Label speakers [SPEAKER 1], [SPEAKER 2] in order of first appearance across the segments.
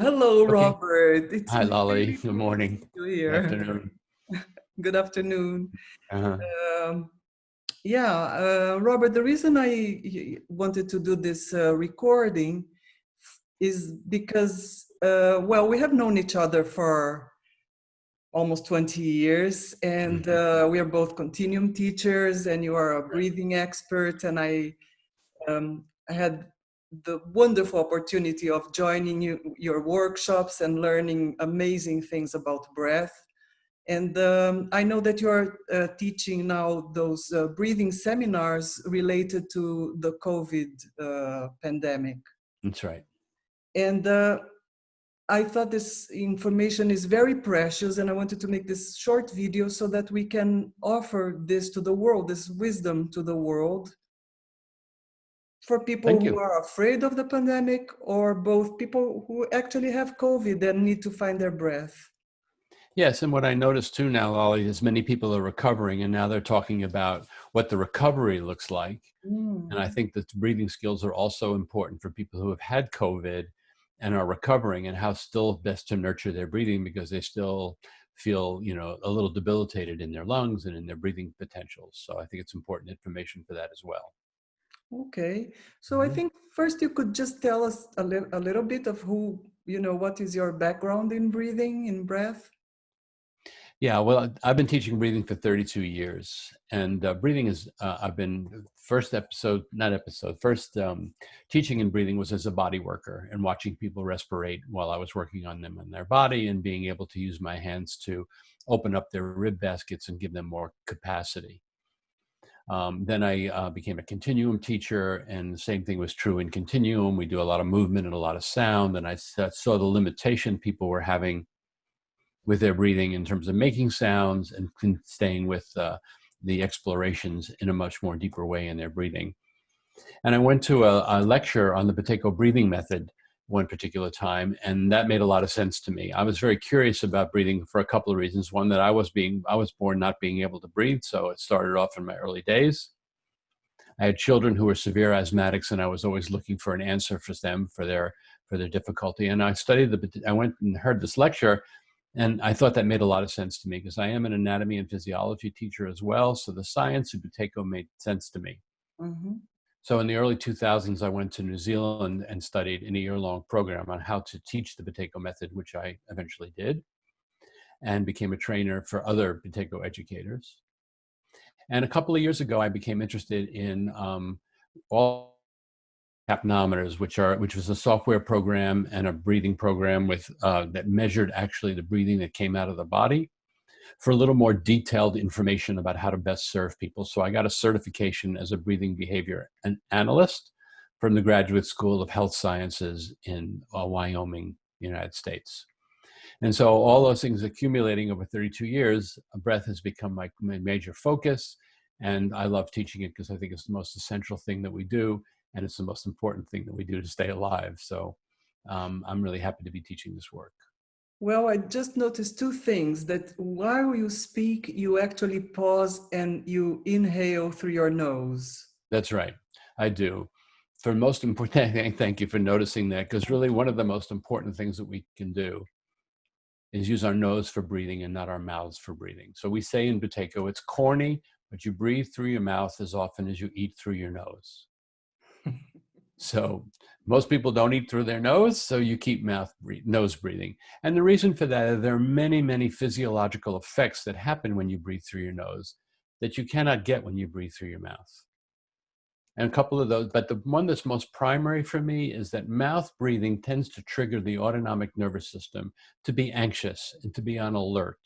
[SPEAKER 1] hello,
[SPEAKER 2] Okay.
[SPEAKER 1] Robert. It's
[SPEAKER 2] Hi, Lali.
[SPEAKER 1] really
[SPEAKER 2] Good
[SPEAKER 1] good to
[SPEAKER 2] morning.
[SPEAKER 1] see you
[SPEAKER 2] Good
[SPEAKER 1] here.
[SPEAKER 2] afternoon.
[SPEAKER 1] Good afternoon.
[SPEAKER 2] Uh-huh.
[SPEAKER 1] Um, Robert, the reason I wanted to do this recording is because, we have known each other for almost 20 years, and
[SPEAKER 2] Mhm.
[SPEAKER 1] we are both continuum teachers, and you are a breathing expert, and I had the wonderful opportunity of joining your workshops and learning amazing things about breath. And I know that you're teaching now those breathing seminars related to the COVID pandemic.
[SPEAKER 2] That's right.
[SPEAKER 1] And I thought this information is very precious, and I wanted to make this short video so that we can offer this to the world, this wisdom to the world, for people
[SPEAKER 2] Thank
[SPEAKER 1] who
[SPEAKER 2] you.
[SPEAKER 1] are afraid of the pandemic, or both people who actually have COVID and need to find their breath.
[SPEAKER 2] Yes, and what I noticed too now, Lali, is many people are recovering, and now they're talking about what the recovery looks like. And I
[SPEAKER 1] Mm.
[SPEAKER 2] think that breathing skills are also important for people who have had COVID and are recovering, and how still best to nurture their breathing because they still feel, a little debilitated in their lungs and in their breathing potentials. So I think it's important information for that as well.
[SPEAKER 1] Okay, so I
[SPEAKER 2] Mhm.
[SPEAKER 1] think first you could just tell us a little bit of what is your background in breathing, in breath?
[SPEAKER 2] Yeah, well, I've been teaching breathing for 32 years, and breathing is, I've been first teaching in breathing was as a body worker and watching people respirate while I was working on them and their body and being able to use my hands to open up their rib baskets and give them more capacity. Then I became a continuum teacher, and the same thing was true in continuum. We do a lot of movement and a lot of sound, and I saw the limitation people were having with their breathing in terms of making sounds and staying with the explorations in a much more deeper way in their breathing. And I went to a lecture on the Pateco breathing method one particular time, and that made a lot of sense to me. I was very curious about breathing for a couple of reasons. One, that I was born not being able to breathe, so it started off in my early days. I had children who were severe asthmatics, and I was always looking for an answer for them for their difficulty. And I went and heard this lecture, and I thought that made a lot of sense to me because I am an anatomy and physiology teacher as well. So the science of Buteyko made sense to me.
[SPEAKER 1] Mm-hmm.
[SPEAKER 2] So in the early 2000s, I went to New Zealand and studied in a year-long program on how to teach the Buteyko method, which I eventually did, and became a trainer for other Buteyko educators. And a couple of years ago, I became interested in all capnometers, which was a software program and a breathing program that measured actually the breathing that came out of the body, for a little more detailed information about how to best serve people. So I got a certification as a breathing behavior analyst from the Graduate School of Health Sciences in Wyoming, United States. And so all those things accumulating over 32 years, breath has become my major focus. And I love teaching it because I think it's the most essential thing that we do. And it's the most important thing that we do to stay alive. So I'm really happy to be teaching this work.
[SPEAKER 1] Well, I just noticed two things: that while you speak, you actually pause and you inhale through your nose.
[SPEAKER 2] That's right. I do. For most important, thank you for noticing that, because really one of the most important things that we can do is use our nose for breathing and not our mouths for breathing. So we say in Buteyko, it's corny, but you breathe through your mouth as often as you eat through your nose. So most people don't eat through their nose, so you keep nose breathing. And the reason for that is there are many, many physiological effects that happen when you breathe through your nose that you cannot get when you breathe through your mouth. And a couple of those, but the one that's most primary for me is that mouth breathing tends to trigger the autonomic nervous system to be anxious and to be on alert.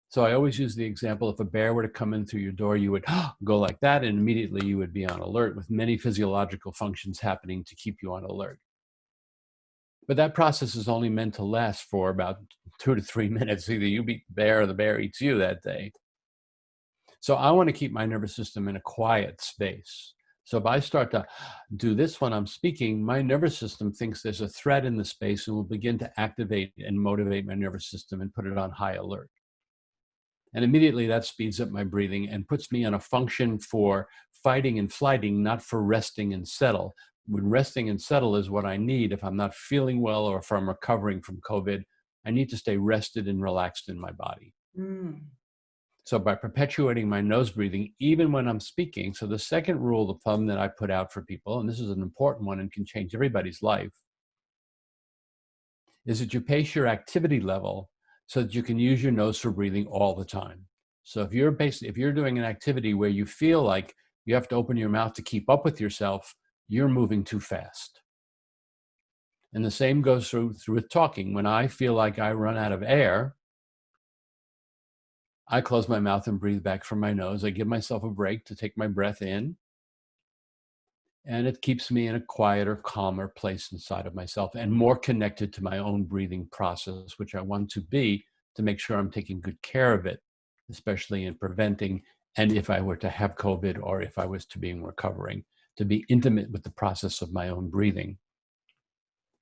[SPEAKER 2] So I always use the example, if a bear were to come in through your door, you would go like that, and immediately you would be on alert, with many physiological functions happening to keep you on alert. But that process is only meant to last for about 2 to 3 minutes. Either you beat the bear or the bear eats you that day. So I want to keep my nervous system in a quiet space. So if I start to do this when I'm speaking, my nervous system thinks there's a threat in the space and will begin to activate and motivate my nervous system and put it on high alert. And immediately that speeds up my breathing and puts me on a function for fighting and flighting, not for resting and settle, when resting and settle is what I need, if I'm not feeling well or if I'm recovering from COVID, I need to stay rested and relaxed in my body.
[SPEAKER 1] Mm.
[SPEAKER 2] So by perpetuating my nose breathing, even when I'm speaking, so the second rule of thumb that I put out for people, and this is an important one and can change everybody's life, is that you pace your activity level so that you can use your nose for breathing all the time. So if you're doing an activity where you feel like you have to open your mouth to keep up with yourself, you're moving too fast. And the same goes through with talking. When I feel like I run out of air, I close my mouth and breathe back from my nose. I give myself a break to take my breath in. And it keeps me in a quieter, calmer place inside of myself and more connected to my own breathing process, which I want to be, to make sure I'm taking good care of it, especially in preventing, and if I were to have COVID or if I was to be recovering, to be intimate with the process of my own breathing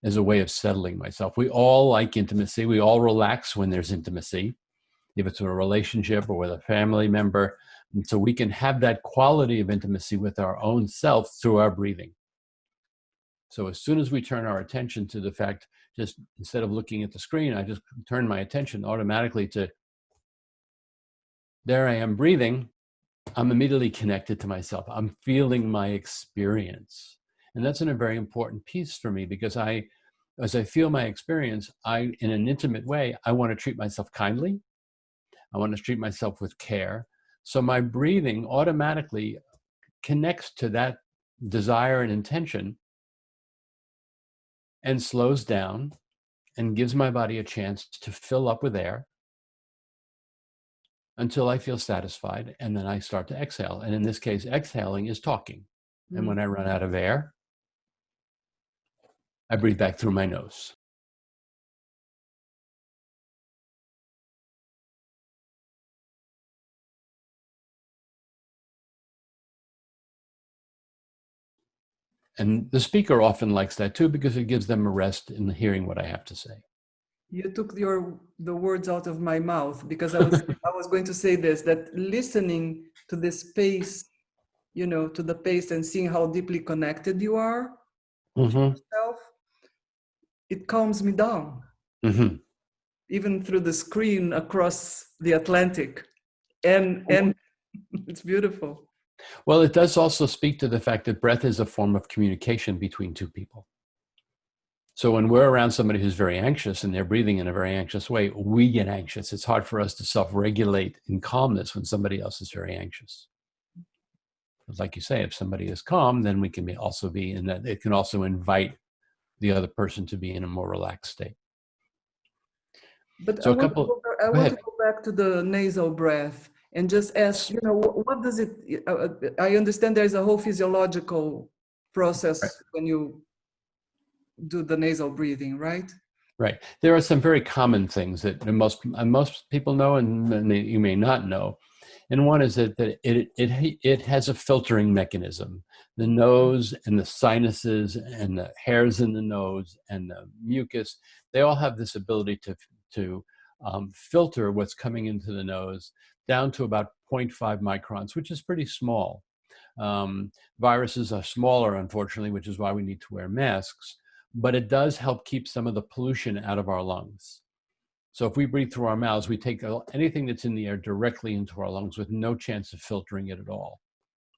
[SPEAKER 2] as a way of settling myself. We all like intimacy. We all relax when there's intimacy, if it's a relationship or with a family member. And so we can have that quality of intimacy with our own self through our breathing. So as soon as we turn our attention to the fact, just instead of looking at the screen, I just turn my attention automatically to, there I am breathing, I'm immediately connected to myself. I'm feeling my experience. And that's a very important piece for me, because as I feel my experience, in an intimate way, I want to treat myself kindly. I want to treat myself with care. So my breathing automatically connects to that desire and intention and slows down and gives my body a chance to fill up with air until I feel satisfied. And then I start to exhale. And in this case, exhaling is talking. And when I run out of air, I breathe back through my nose. And the speaker often likes that too, because it gives them a rest in hearing what I have to say.
[SPEAKER 1] You took the words out of my mouth, because I was going to say this, that listening to this pace, to the pace and seeing how deeply connected you are to yourself, it calms me down. Even through the screen across the Atlantic. And it's beautiful.
[SPEAKER 2] Well, it does also speak to the fact that breath is a form of communication between two people. So when we're around somebody who's very anxious and they're breathing in a very anxious way, we get anxious. It's hard for us to self-regulate in calmness when somebody else is very anxious. Like you say, if somebody is calm, then we can also be in that. It can also invite the other person to be in a more relaxed state.
[SPEAKER 1] But
[SPEAKER 2] so
[SPEAKER 1] I want to go back to the nasal breath and just ask, what does it, I understand there's a whole physiological process when you do the nasal breathing, right?
[SPEAKER 2] Right. There are some very common things that most people know and you may not know. And one is that it has a filtering mechanism. The nose and the sinuses and the hairs in the nose and the mucus, they all have this ability to filter what's coming into the nose down to about 0.5 microns, which is pretty small. Viruses are smaller, unfortunately, which is why we need to wear masks. But it does help keep some of the pollution out of our lungs. So if we breathe through our mouths, we take anything that's in the air directly into our lungs with no chance of filtering it at all,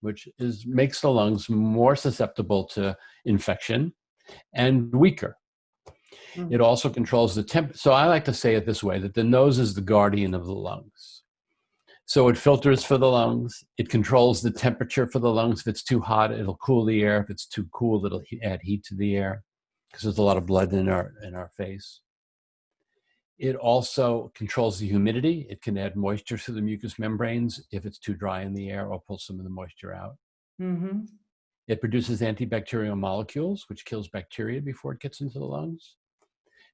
[SPEAKER 2] which makes the lungs more susceptible to infection and weaker. It also controls the temp. So I like to say it this way, that the nose is the guardian of the lungs. So it filters for the lungs. It controls the temperature for the lungs. If it's too hot, it'll cool the air. If it's too cool, it'll add heat to the air, because there's a lot of blood in our face. It also controls the humidity. It can add moisture to the mucous membranes if it's too dry in the air, or pull some of the moisture out. It produces antibacterial molecules, which kills bacteria before it gets into the lungs.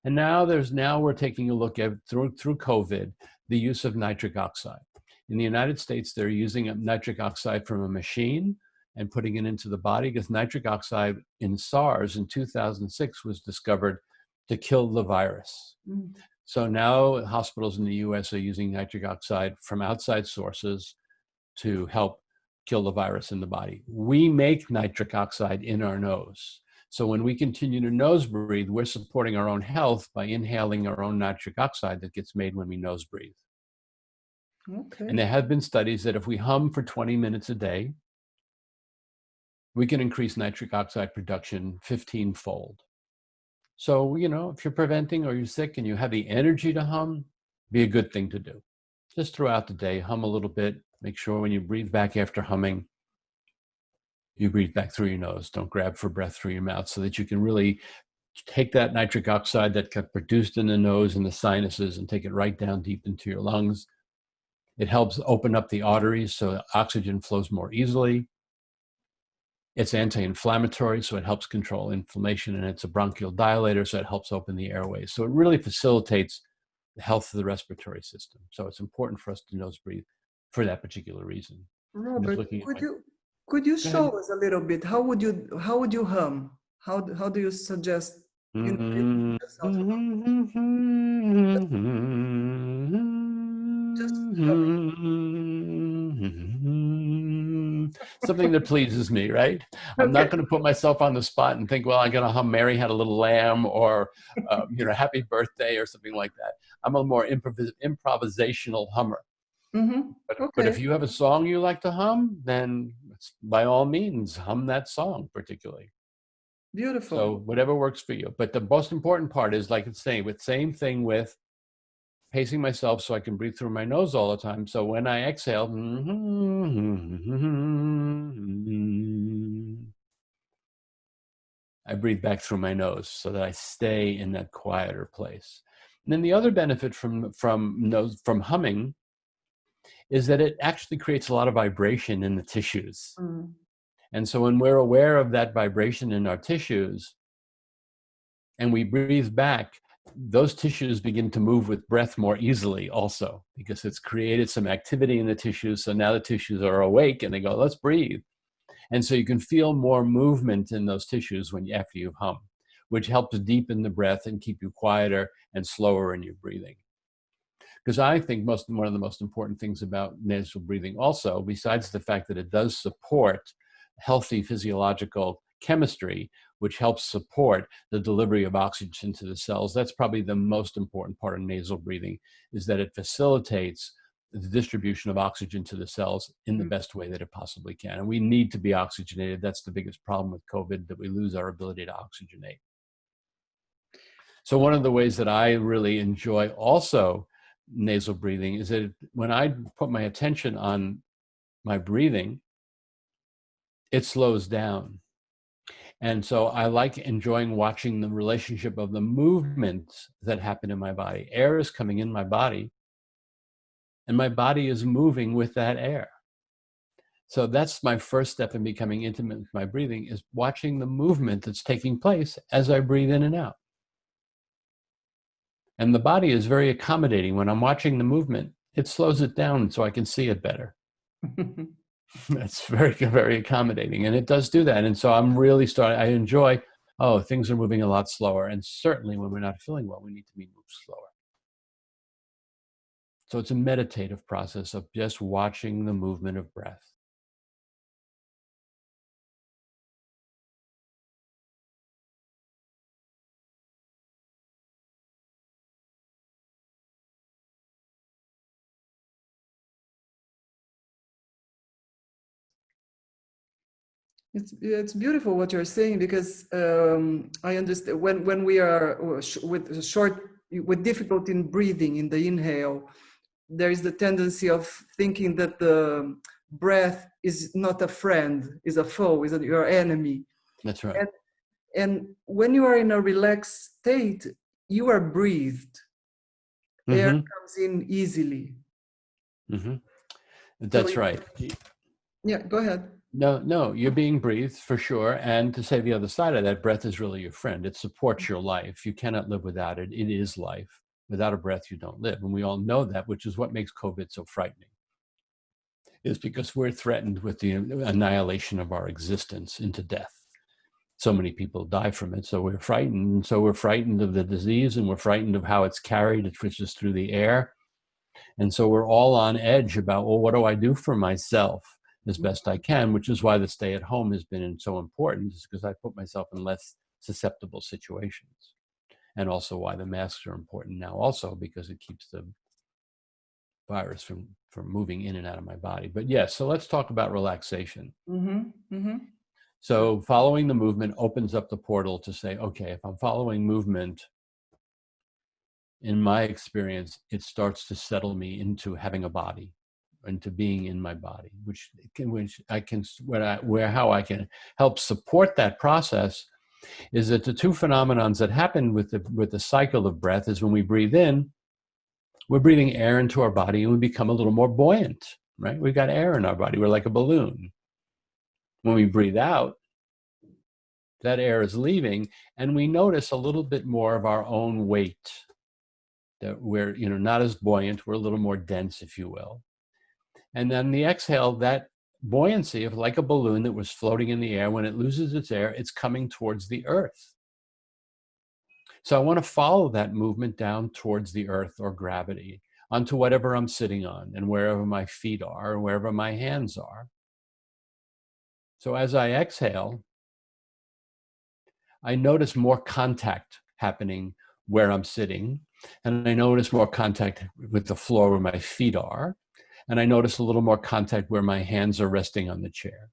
[SPEAKER 2] And now we're taking a look at, through COVID, the use of nitric oxide. In the United States, they're using nitric oxide from a machine and putting it into the body, because nitric oxide in SARS in 2006 was discovered to kill the virus. So now hospitals in the US are using nitric oxide from outside sources to help kill the virus in the body. We make nitric oxide in our nose. So when we continue to nose breathe, we're supporting our own health by inhaling our own nitric oxide that gets made when we nose breathe.
[SPEAKER 1] Okay.
[SPEAKER 2] And there have been studies that if we hum for 20 minutes a day, we can increase nitric oxide production 15-fold. So, if you're preventing or you're sick and you have the energy to hum, be a good thing to do. Just throughout the day, hum a little bit. Make sure when you breathe back after humming, you breathe back through your nose. Don't grab for breath through your mouth, so that you can really take that nitric oxide that got produced in the nose and the sinuses and take it right down deep into your lungs. It helps open up the arteries so oxygen flows more easily. It's anti-inflammatory, so it helps control inflammation, and it's a bronchial dilator, so it helps open the airways. So it really facilitates the health of the respiratory system. So it's important for us to nose breathe for that particular reason.
[SPEAKER 1] Robert, could you show us a little bit? How would you hum? How do you suggest? Just
[SPEAKER 2] something that pleases me, right? I'm not going to put myself on the spot and think, well, I'm going to hum Mary Had a Little Lamb or, Happy Birthday or something like that. I'm a more improvisational hummer. But if you have a song you like to hum, then by all means, hum that song particularly.
[SPEAKER 1] Beautiful.
[SPEAKER 2] So whatever works for you. But the most important part is, like it's saying, same thing with pacing myself so I can breathe through my nose all the time. So when I exhale, I breathe back through my nose so that I stay in that quieter place. And then the other benefit from humming is that it actually creates a lot of vibration in the tissues. And so when we're aware of that vibration in our tissues and we breathe back, those tissues begin to move with breath more easily also, because it's created some activity in the tissues. So now the tissues are awake and they go, let's breathe. And so you can feel more movement in those tissues after you've hummed, which helps deepen the breath and keep you quieter and slower in your breathing. Because I think one of the most important things about nasal breathing also, besides the fact that it does support healthy physiological chemistry, which helps support the delivery of oxygen to the cells. That's probably the most important part of nasal breathing, is that it facilitates the distribution of oxygen to the cells in the best way that it possibly can. And we need to be oxygenated. That's the biggest problem with COVID, that we lose our ability to oxygenate. So one of the ways that I really enjoy also nasal breathing is that when I put my attention on my breathing, it slows down. And so I like enjoying watching the relationship of the movements that happen in my body. Air is coming in my body, and my body is moving with that air. So that's my first step in becoming intimate with my breathing, is watching the movement that's taking place as I breathe in and out. And the body is very accommodating. When I'm watching the movement, it slows it down so I can see it better. That's very, very accommodating. And it does do that. And so I'm really I enjoy, things are moving a lot slower. And certainly when we're not feeling well, we need to be moved slower. So it's a meditative process of just watching the movement of breath.
[SPEAKER 1] It's beautiful what you're saying, because I understand when we are with difficulty in breathing in the inhale, there is the tendency of thinking that the breath is not a friend, is a foe, is your enemy.
[SPEAKER 2] That's right.
[SPEAKER 1] And when you are in a relaxed state, you are breathed. Air comes in easily.
[SPEAKER 2] That's right.
[SPEAKER 1] Yeah, go ahead.
[SPEAKER 2] No, you're being breathed for sure. And to say the other side of that, breath is really your friend. It supports your life. You cannot live without it. It is life. Without a breath, you don't live. And we all know that, which is what makes COVID so frightening, is because we're threatened with the annihilation of our existence into death. So many people die from it. So we're frightened. And so we're frightened of the disease, and we're frightened of how it's carried. It switches through the air. And so we're all on edge about, well, what do I do for myself as best I can, which is why the stay at home has been so important, is because I put myself in less susceptible situations. And also why the masks are important now also, because it keeps the virus from moving in and out of my body. But yes, so let's talk about relaxation. So following the movement opens up the portal to say, okay, if I'm following movement, in my experience, it starts to settle me into having a body, into being in my body, how I can help support that process is that the two phenomenons that happen with the cycle of breath is when we breathe in, we're breathing air into our body and we become a little more buoyant, right? We've got air in our body. We're like a balloon. When we breathe out, that air is leaving and we notice a little bit more of our own weight, that we're, not as buoyant. We're a little more dense, if you will. And then the exhale, that buoyancy of like a balloon that was floating in the air, when it loses its air, it's coming towards the earth. So I want to follow that movement down towards the earth or gravity, onto whatever I'm sitting on and wherever my feet are, and wherever my hands are. So as I exhale, I notice more contact happening where I'm sitting, and I notice more contact with the floor where my feet are, and I notice a little more contact where my hands are resting on the chair.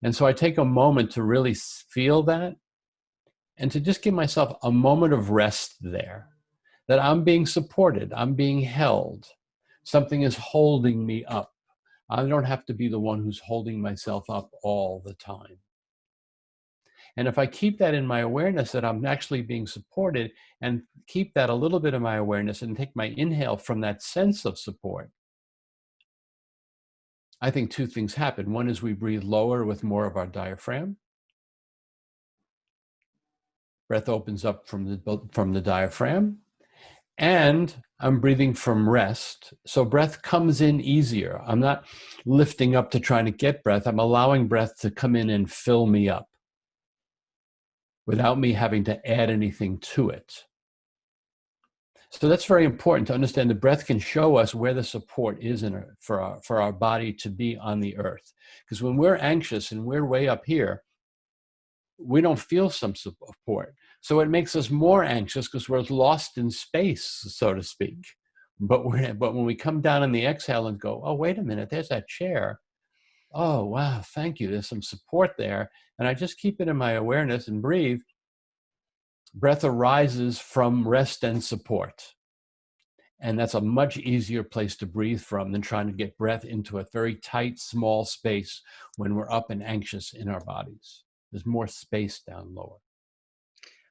[SPEAKER 2] And so I take a moment to really feel that and to just give myself a moment of rest there, that I'm being supported, I'm being held. Something is holding me up. I don't have to be the one who's holding myself up all the time. And if I keep that in my awareness, that I'm actually being supported, and keep that a little bit of my awareness and take my inhale from that sense of support, I think two things happen. One is we breathe lower with more of our diaphragm. Breath opens up from the diaphragm, and I'm breathing from rest. So breath comes in easier. I'm not lifting up to trying to get breath. I'm allowing breath to come in and fill me up without me having to add anything to it. So that's very important to understand. The breath can show us where the support is for our body to be on the earth. Because when we're anxious and we're way up here, we don't feel some support. So it makes us more anxious because we're lost in space, so to speak. But when we come down in the exhale and go, oh, wait a minute, there's that chair. Oh, wow, thank you. There's some support there. And I just keep it in my awareness and breathe. Breath arises from rest and support. And that's a much easier place to breathe from than trying to get breath into a very tight, small space when we're up and anxious in our bodies. There's more space down lower.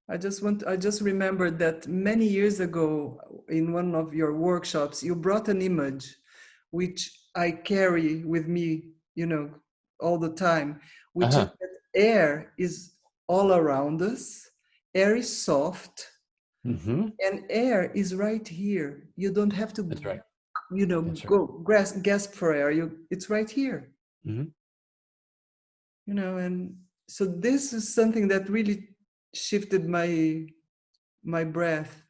[SPEAKER 1] I just remembered that many years ago in one of your workshops, you brought an image which I carry with me, all the time, which is that air is all around us. Air is soft, and air is right here. You don't have to,
[SPEAKER 2] That's right.
[SPEAKER 1] go gasp for air. It's right here. And so this is something that really shifted my breath.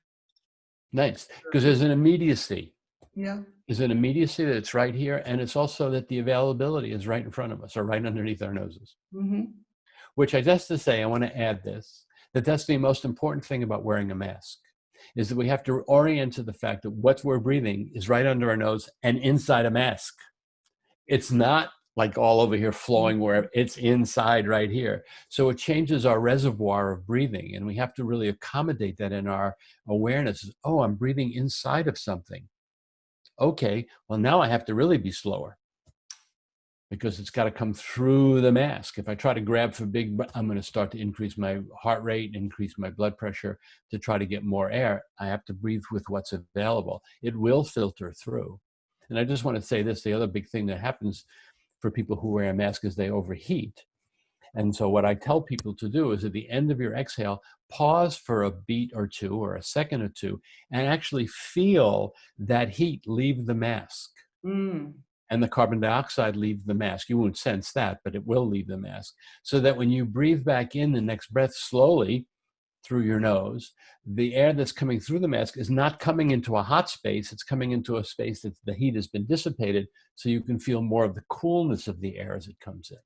[SPEAKER 2] Nice, because there's an immediacy.
[SPEAKER 1] Yeah.
[SPEAKER 2] There's an immediacy that it's right here, and it's also that the availability is right in front of us or right underneath our noses. Which I just to say, I want to add this, that's the most important thing about wearing a mask, is that we have to orient to the fact that what we're breathing is right under our nose and inside a mask. It's not like all over here flowing where it's inside right here. So it changes our reservoir of breathing, and we have to really accommodate that in our awareness. Oh, I'm breathing inside of something. Okay, well now I have to really be slower because it's got to come through the mask. If I try to grab for big, I'm going to start to increase my heart rate, increase my blood pressure to try to get more air. I have to breathe with what's available. It will filter through. And I just want to say this, the other big thing that happens for people who wear a mask is they overheat. And so what I tell people to do is at the end of your exhale, pause for a beat or two or a second or two and actually feel that heat leave the mask. And the carbon dioxide leave the mask. You won't sense that, but it will leave the mask. So that when you breathe back in the next breath slowly through your nose, the air that's coming through the mask is not coming into a hot space. It's coming into a space that the heat has been dissipated, so you can feel more of the coolness of the air as it comes in.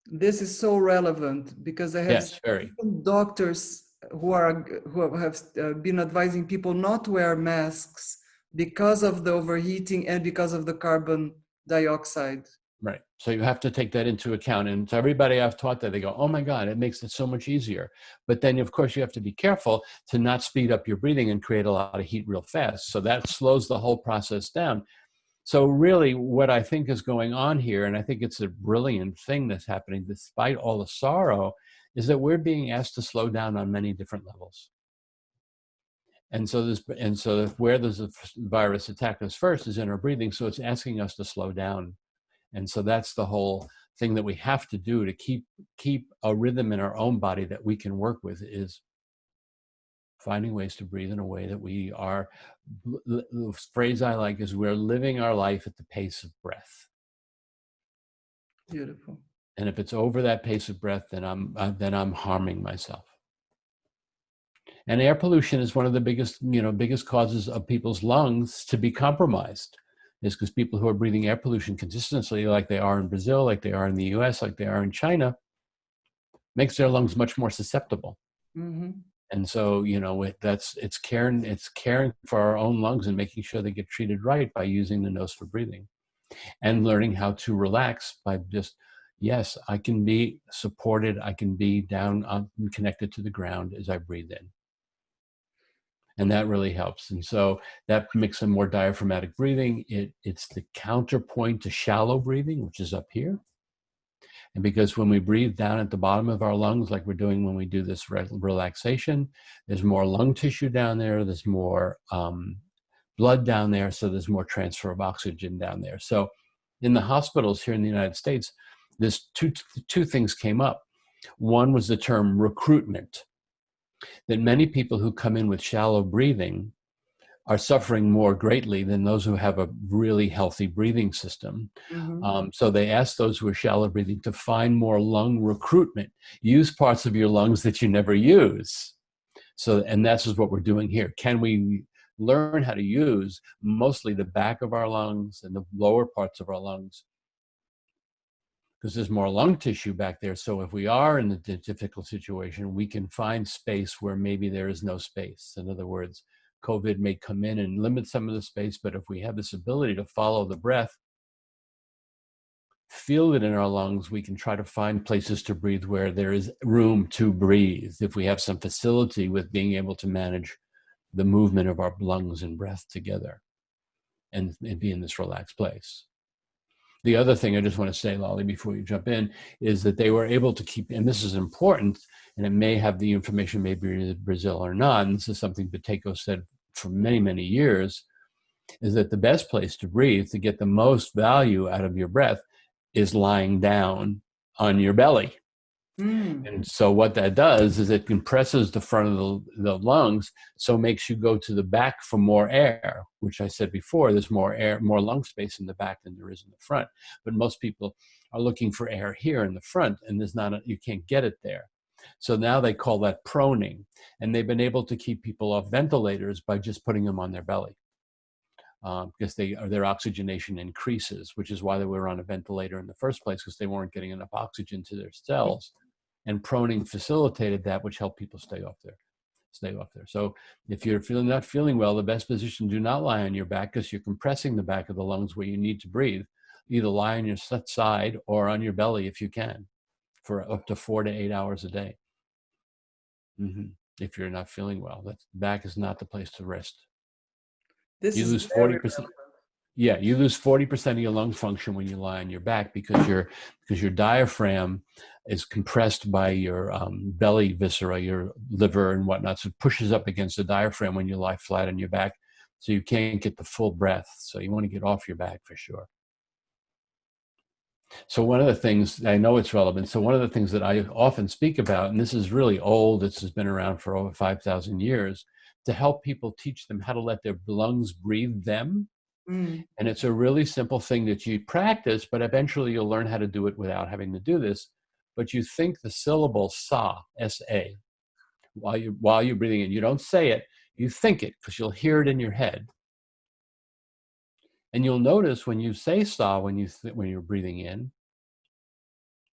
[SPEAKER 1] This is so relevant because I have
[SPEAKER 2] Yes, very.
[SPEAKER 1] seen doctors who have been advising people not to wear masks because of the overheating and because of the carbon dioxide.
[SPEAKER 2] Right. So you have to take that into account. And to everybody I've taught that, they go, oh my God, it makes it so much easier. But then, of course, you have to be careful to not speed up your breathing and create a lot of heat real fast. So that slows the whole process down. So really what I think is going on here, and I think it's a brilliant thing that's happening despite all the sorrow, is that we're being asked to slow down on many different levels. And so where there's a virus attack us first is in our breathing. So it's asking us to slow down. And so that's the whole thing that we have to do to keep a rhythm in our own body that we can work with, is finding ways to breathe in a way that we are, the phrase I like is, we're living our life at the pace of breath.
[SPEAKER 1] Beautiful.
[SPEAKER 2] And if it's over that pace of breath, then I'm harming myself. And air pollution is one of the biggest causes of people's lungs to be compromised, is because people who are breathing air pollution consistently, like they are in Brazil, like they are in the US, like they are in China, makes their lungs much more susceptible.
[SPEAKER 1] Mm-hmm.
[SPEAKER 2] And so, it's caring for our own lungs and making sure they get treated right by using the nose for breathing, and learning how to relax by just, yes, I can be supported. I can be down, connected to the ground as I breathe in. And that really helps. And so that makes a more diaphragmatic breathing. It's the counterpoint to shallow breathing, which is up here. And because when we breathe down at the bottom of our lungs, like we're doing when we do this relaxation, there's more lung tissue down there. There's more blood down there. So there's more transfer of oxygen down there. So in the hospitals here in the United States, there's two things came up. One was the term recruitment, that many people who come in with shallow breathing are suffering more greatly than those who have a really healthy breathing system.
[SPEAKER 1] Mm-hmm.
[SPEAKER 2] So they ask those who are shallow breathing to find more lung recruitment. Use parts of your lungs that you never use. And that's just what we're doing here. Can we learn how to use mostly the back of our lungs and the lower parts of our lungs? Because there's more lung tissue back there. So if we are in a difficult situation, we can find space where maybe there is no space. In other words, COVID may come in and limit some of the space, but if we have this ability to follow the breath, feel it in our lungs, we can try to find places to breathe where there is room to breathe. If we have some facility with being able to manage the movement of our lungs and breath together and be in this relaxed place. The other thing I just want to say, Lali, before you jump in, is that they were able to keep, and this is important, and it may have the information maybe in Brazil or not, and this is something Pateco said for many, many years, is that the best place to breathe, to get the most value out of your breath, is lying down on your belly. And so what that does is it compresses the front of the lungs, so makes you go to the back for more air, which I said before, there's more air, more lung space in the back than there is in the front. But most people are looking for air here in the front, and you can't get it there. So now they call that proning, and they've been able to keep people off ventilators by just putting them on their belly. Because their oxygenation increases, which is why they were on a ventilator in the first place, because they weren't getting enough oxygen to their cells. And proning facilitated that, which helped people stay off there. So if you're not feeling well, the best position, do not lie on your back, because you're compressing the back of the lungs where you need to breathe. Either lie on your side or on your belly if you can, for up to 4 to 8 hours a day. If you're not feeling well, that back is not the place to rest. You lose 40%. Yeah, you lose 40% of your lung function when you lie on your back, because your diaphragm is compressed by your belly viscera, your liver and whatnot. So it pushes up against the diaphragm when you lie flat on your back. So you can't get the full breath. So you want to get off your back for sure. So one of the things, I know it's relevant, so one of the things that I often speak about, and this is really old, this has been around for over 5,000 years, to help people, teach them how to let their lungs breathe them. And it's a really simple thing that you practice, but eventually you'll learn how to do it without having to do this. But you think the syllable sa, S-A, while you're breathing in. You don't say it, you think it, because you'll hear it in your head. And you'll notice when you say sa, when you're breathing in,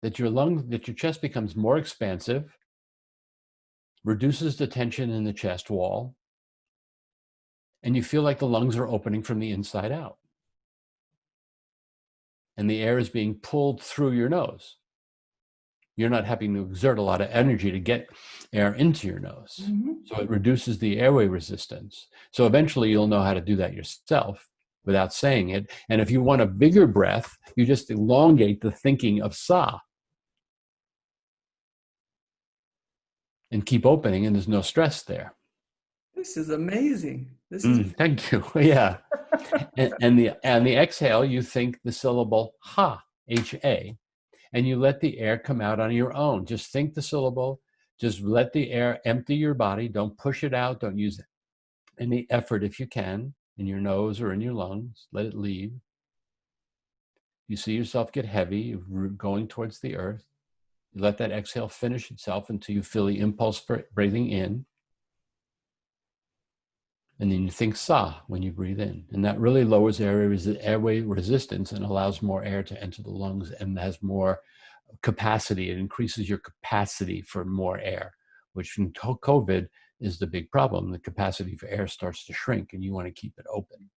[SPEAKER 2] that your chest becomes more expansive, reduces the tension in the chest wall, and you feel like the lungs are opening from the inside out. And the air is being pulled through your nose. You're not having to exert a lot of energy to get air into your nose.
[SPEAKER 1] Mm-hmm.
[SPEAKER 2] So it reduces the airway resistance. So eventually you'll know how to do that yourself without saying it. And if you want a bigger breath, you just elongate the thinking of sa and keep opening, and there's no stress there.
[SPEAKER 1] This is amazing. This is
[SPEAKER 2] Thank you. Yeah. and the exhale, you think the syllable ha, H-A, and you let the air come out on your own. Just think the syllable. Just let the air empty your body. Don't push it out. Don't use any effort if you can in your nose or in your lungs. Let it leave. You see yourself get heavy, going towards the earth. You let that exhale finish itself until you feel the impulse for breathing in. And then you think sa when you breathe in. And that really lowers airway resistance and allows more air to enter the lungs and has more capacity. It increases your capacity for more air, which in COVID is the big problem. The capacity for air starts to shrink and you want to keep it open.